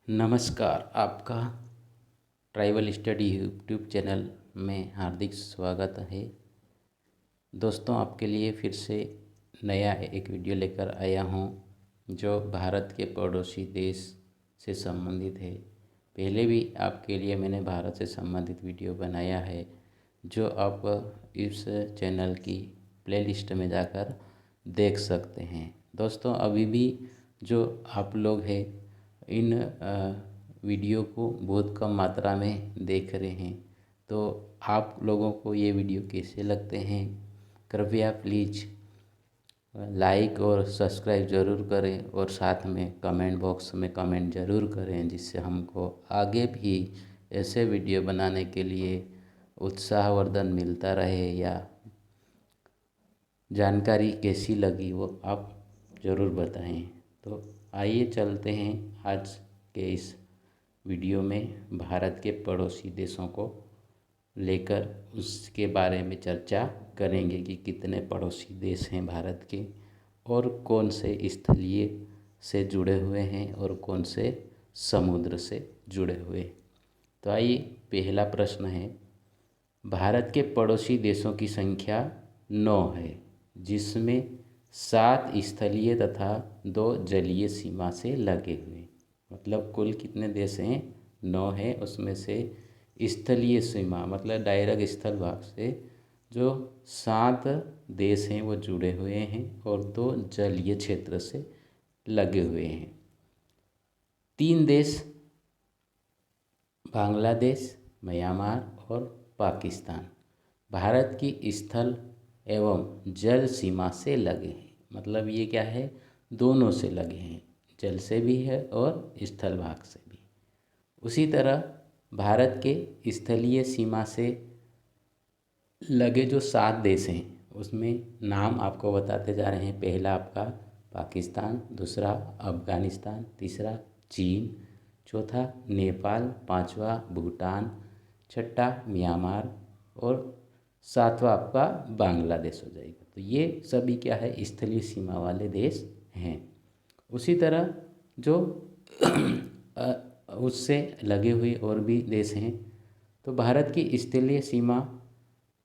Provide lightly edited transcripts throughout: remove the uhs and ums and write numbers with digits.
नमस्कार, आपका tribal study YouTube channel में हार्दिक स्वागत है। दोस्तों, आपके लिए फिर से नया एक वीडियो लेकर आया हूँ जो भारत के पड़ोसी देश से संबंधित है। पहले भी आपके लिए मैंने भारत से संबंधित वीडियो बनाया है जो आप इस चैनल की प्लेलिस्ट में जाकर देख सकते हैं। दोस्तों, अभी भी जो आप लोग हैं इन वीडियो को बहुत कम मात्रा में देख रहे हैं, तो आप लोगों को ये वीडियो कैसे लगते हैं कृपया प्लीज़ लाइक और सब्सक्राइब ज़रूर करें और साथ में कमेंट बॉक्स में कमेंट ज़रूर करें, जिससे हमको आगे भी ऐसे वीडियो बनाने के लिए उत्साहवर्धन मिलता रहे। या जानकारी कैसी लगी वो आप ज़रूर बताएं। तो आइए चलते हैं आज के इस वीडियो में भारत के पड़ोसी देशों को लेकर उसके बारे में चर्चा करेंगे कि कितने पड़ोसी देश हैं भारत के और कौन से स्थलीय से जुड़े हुए हैं और कौन से समुद्र से जुड़े हुए। तो आइए, पहला प्रश्न है, भारत के पड़ोसी देशों की संख्या 9 है, जिसमें 7 स्थलीय तथा 2 जलीय सीमा से लगे हुए। मतलब कुल कितने देश हैं? 9 है। उसमें से स्थलीय सीमा मतलब डायरेक्ट स्थल भाग से जो 7 देश हैं वो जुड़े हुए हैं और 2 जलीय क्षेत्र से लगे हुए हैं। 3 देश बांग्लादेश, म्यांमार और पाकिस्तान भारत की स्थल एवं जल सीमा से लगे हैं। मतलब ये क्या है? दोनों से लगे हैं, जल से भी है और स्थल भाग से भी। उसी तरह भारत के स्थलीय सीमा से लगे जो 7 देश हैं उसमें नाम आपको बताते जा रहे हैं। पहला आपका पाकिस्तान, दूसरा अफ़गानिस्तान, तीसरा चीन, चौथा नेपाल, पांचवा भूटान, छठा म्यांमार और सातवां आपका बांग्लादेश हो जाएगा। तो ये सभी क्या है? स्थलीय सीमा वाले देश हैं। उसी तरह जो उससे लगे हुए और भी देश हैं, तो भारत की स्थलीय सीमा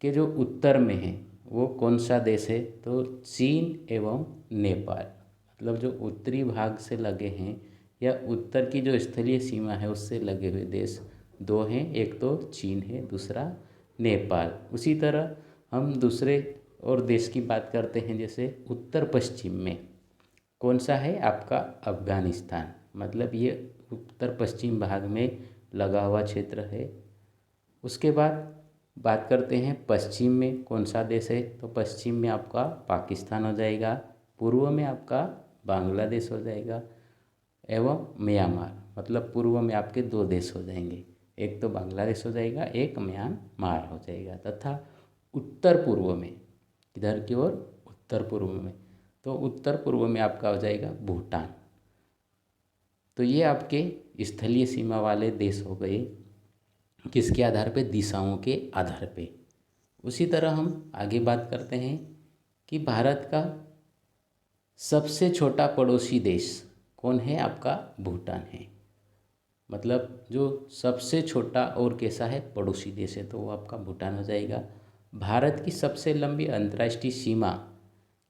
के जो उत्तर में है वो कौन सा देश है? तो चीन एवं नेपाल। मतलब जो उत्तरी भाग से लगे हैं या उत्तर की जो स्थलीय सीमा है उससे लगे हुए देश 2 हैं। एक तो चीन है, दूसरा नेपाल। उसी तरह हम दूसरे और देश की बात करते हैं, जैसे उत्तर पश्चिम में कौन सा है? आपका अफ़गानिस्तान। मतलब ये उत्तर पश्चिम भाग में लगा हुआ क्षेत्र है। उसके बाद बात करते हैं पश्चिम में कौन सा देश है? तो पश्चिम में आपका पाकिस्तान हो जाएगा, पूर्व में आपका बांग्लादेश हो जाएगा एवं म्यांमार। मतलब पूर्व में आपके 2 देश हो जाएंगे, एक तो बांग्लादेश हो जाएगा, एक म्यांमार हो जाएगा। तथा उत्तर पूर्व में, इधर की ओर उत्तर पूर्व में, तो उत्तर पूर्व में आपका हो जाएगा भूटान। तो ये आपके स्थलीय सीमा वाले देश हो गए। किसके आधार पे? दिशाओं के आधार पे। उसी तरह हम आगे बात करते हैं कि भारत का सबसे छोटा पड़ोसी देश कौन है? आपका भूटान है। मतलब जो सबसे छोटा और कैसा है? पड़ोसी देश है, तो वो आपका भूटान हो जाएगा। भारत की सबसे लंबी अंतर्राष्ट्रीय सीमा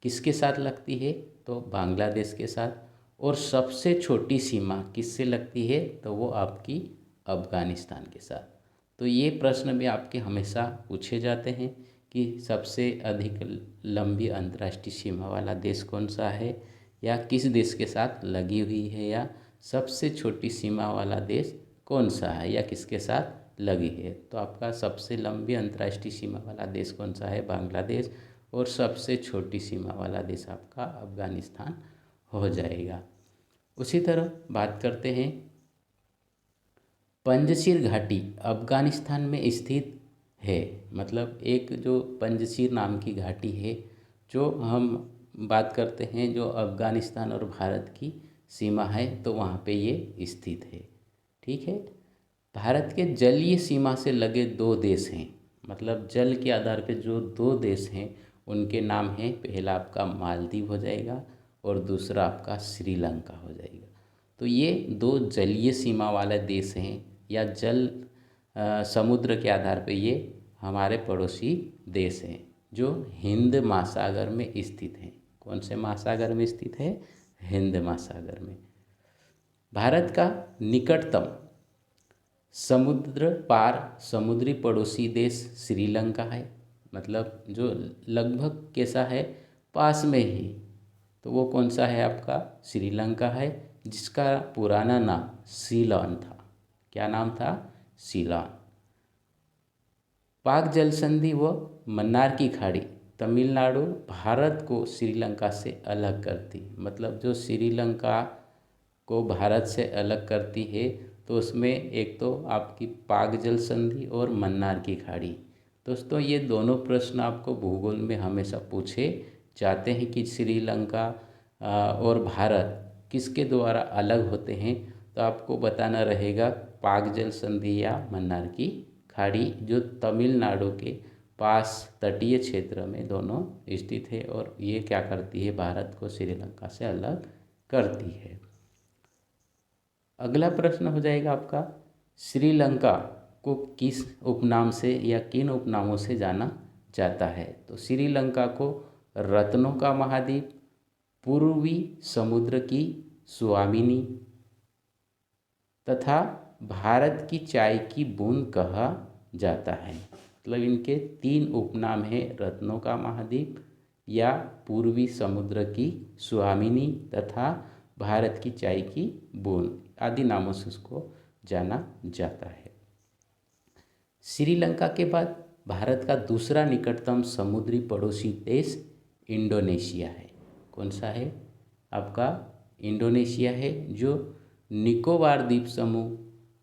किसके साथ लगती है? तो बांग्लादेश के साथ। और सबसे छोटी सीमा किससे लगती है? तो वो आपकी अफ़गानिस्तान के साथ। तो ये प्रश्न भी आपके हमेशा पूछे जाते हैं कि सबसे अधिक लंबी अंतर्राष्ट्रीय सीमा वाला देश कौन सा है, या किस देश के साथ लगी हुई है, या सबसे छोटी सीमा वाला देश कौन सा है या किसके साथ लगी है। तो आपका सबसे लंबी अंतर्राष्ट्रीय सीमा वाला देश कौन सा है? बांग्लादेश। और सबसे छोटी सीमा वाला देश आपका अफ़गानिस्तान हो जाएगा। उसी तरह बात करते हैं, पंजशीर घाटी अफ़गानिस्तान में स्थित है। मतलब एक जो पंजशीर नाम की घाटी है, जो हम बात करते हैं जो अफ़गानिस्तान और भारत की सीमा है, तो वहाँ पे ये स्थित है। ठीक है। भारत के जलीय सीमा से लगे 2 देश हैं। मतलब जल के आधार पे जो 2 देश हैं उनके नाम हैं, पहला आपका मालदीव हो जाएगा और दूसरा आपका श्रीलंका हो जाएगा। तो ये दो जलीय सीमा वाले देश हैं, या समुद्र के आधार पे ये हमारे पड़ोसी देश हैं जो हिंद महासागर में स्थित हैं। कौन से महासागर में स्थित है? हिंद महासागर में। भारत का निकटतम समुद्र पार समुद्री पड़ोसी देश श्रीलंका है, मतलब जो लगभग कैसा है, पास में ही। तो वो कौन सा है? आपका श्रीलंका है, जिसका पुराना नाम सीलोन था। क्या नाम था? सीलोन। पाक जल संधि व मन्नार की खाड़ी तमिलनाडु भारत को श्रीलंका से अलग करती, मतलब जो श्रीलंका को भारत से अलग करती है, तो उसमें एक तो आपकी पाक जल संधि और मन्नार की खाड़ी। दोस्तों, ये दोनों प्रश्न आपको भूगोल में हमेशा पूछे जाते हैं कि श्रीलंका और भारत किसके द्वारा अलग होते हैं। तो आपको बताना रहेगा पाक जल संधि या मन्नार की खाड़ी, जो तमिलनाडु के पास तटीय क्षेत्र में दोनों स्थित है, और ये क्या करती है? भारत को श्रीलंका से अलग करती है। अगला प्रश्न हो जाएगा आपका, श्रीलंका को किस उपनाम से या किन उपनामों से जाना जाता है? तो श्रीलंका को रत्नों का महाद्वीप, पूर्वी समुद्र की स्वामिनी तथा भारत की चाय की बूंद कहा जाता है। मतलब इनके 3 उपनाम हैं, रत्नों का महाद्वीप, या पूर्वी समुद्र की स्वामिनी तथा भारत की चाय की बूंद आदि नामों से उसको जाना जाता है। श्रीलंका के बाद भारत का दूसरा निकटतम समुद्री पड़ोसी देश इंडोनेशिया है। कौन सा है? आपका इंडोनेशिया है, जो निकोबार द्वीप समूह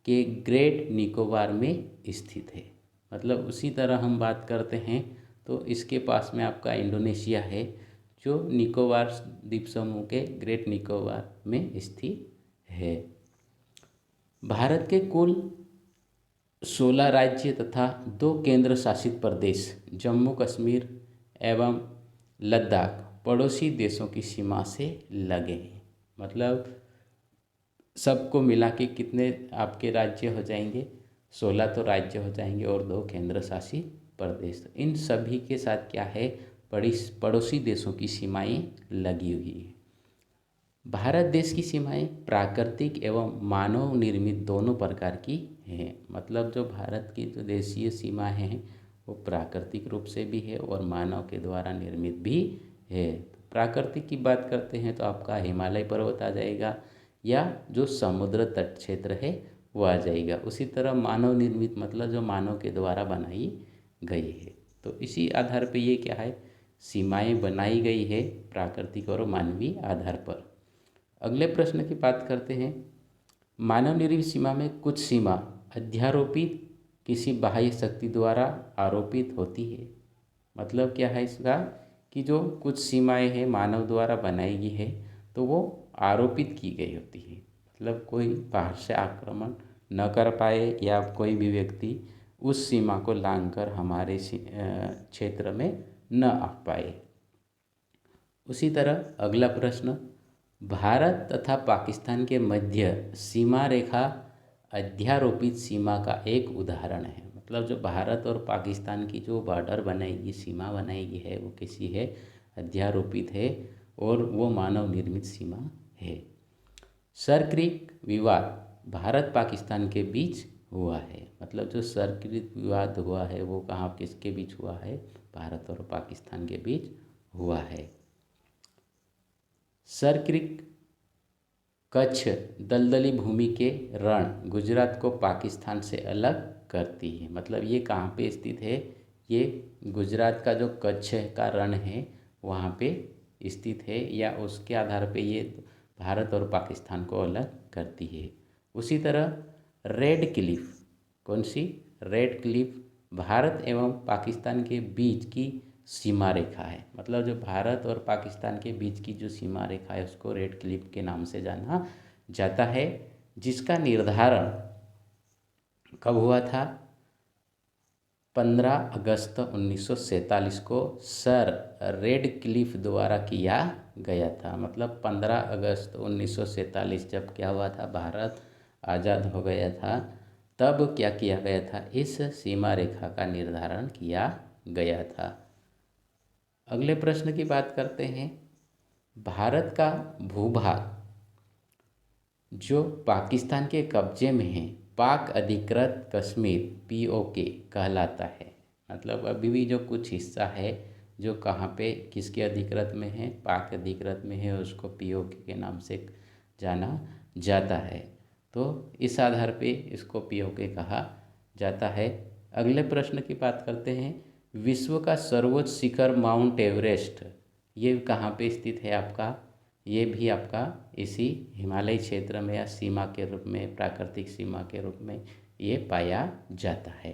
के ग्रेट निकोबार में स्थित है। मतलब उसी तरह हम बात करते हैं तो इसके पास में आपका इंडोनेशिया है, जो निकोबार द्वीप समूह के ग्रेट निकोबार में स्थित है। भारत के कुल 16 राज्य तथा 2 केंद्र शासित प्रदेश जम्मू कश्मीर एवं लद्दाख पड़ोसी देशों की सीमा से लगे हैं। मतलब सबको मिला के कितने आपके राज्य हो जाएंगे? 16 तो राज्य हो जाएंगे और 2 केंद्र शासित प्रदेश। इन सभी के साथ क्या है? पड़ोसी देशों की सीमाएं लगी हुई है। भारत देश की सीमाएं प्राकृतिक एवं मानव निर्मित दोनों प्रकार की हैं। मतलब जो भारत की जो देशीय सीमा है वो प्राकृतिक रूप से भी है और मानव के द्वारा निर्मित भी है। प्राकृतिक की बात करते हैं तो आपका हिमालय पर्वत आ जाएगा, या जो समुद्र तट क्षेत्र है वो आ जाएगा। उसी तरह मानव निर्मित मतलब जो मानव के द्वारा बनाई गई है। तो इसी आधार पे ये क्या है? सीमाएं बनाई गई है प्राकृतिक और मानवीय आधार पर। अगले प्रश्न की बात करते हैं। मानव निर्मित सीमा में कुछ सीमा अध्यारोपित किसी बाह्य शक्ति द्वारा आरोपित होती है। मतलब क्या है इसका? कि जो कुछ सीमाएं हैं मानव द्वारा बनाई गई है तो वो आरोपित की गई होती है। मतलब कोई बाहर से आक्रमण न कर पाए, या कोई भी व्यक्ति उस सीमा को लांघकर हमारे क्षेत्र में न आ पाए। उसी तरह अगला प्रश्न, भारत तथा पाकिस्तान के मध्य सीमा रेखा अध्यारोपित सीमा का एक उदाहरण है। मतलब जो भारत और पाकिस्तान की जो बॉर्डर बनाएगी, सीमा बनाएगी है, वो किसी है? अध्यारोपित है, और वो मानव निर्मित सीमा है। सर क्रीक विवाद भारत पाकिस्तान के बीच हुआ है। मतलब जो सर क्रीक विवाद हुआ है वो कहाँ किसके बीच हुआ है? भारत और पाकिस्तान के बीच हुआ है। सर क्रीक कच्छ दलदली भूमि के रण गुजरात को पाकिस्तान से अलग करती है। मतलब ये कहाँ पे स्थित है? ये गुजरात का जो कच्छ का रण है वहाँ पे स्थित है, या उसके आधार पे ये भारत और पाकिस्तान को अलग करती है। उसी तरह रेड क्लिफ, कौन सी? रेड क्लिफ भारत एवं पाकिस्तान के बीच की सीमा रेखा है। मतलब जो भारत और पाकिस्तान के बीच की जो सीमा रेखा है उसको रेड क्लिफ के नाम से जाना जाता है, जिसका निर्धारण कब हुआ था? 15 अगस्त 1947 को सर रेडक्लिफ द्वारा किया गया था। मतलब 15 अगस्त 1947 जब क्या हुआ था, भारत आज़ाद हो गया था, तब क्या किया गया था, इस सीमा रेखा का निर्धारण किया गया था। अगले प्रश्न की बात करते हैं। भारत का भूभाग जो पाकिस्तान के कब्जे में है, पाक अधिकृत कश्मीर पीओके कहलाता है। मतलब अभी भी जो कुछ हिस्सा है जो कहाँ पे किसके अधिकृत में है, पाक अधिकृत में है, उसको पीओके के नाम से जाना जाता है। तो इस आधार पे इसको पीओके कहा जाता है। अगले प्रश्न की बात करते हैं। विश्व का सर्वोच्च शिखर माउंट एवरेस्ट ये कहाँ पे स्थित है आपका, ये भी आपका इसी हिमालय क्षेत्र में या सीमा के रूप में, प्राकृतिक सीमा के रूप में ये पाया जाता है।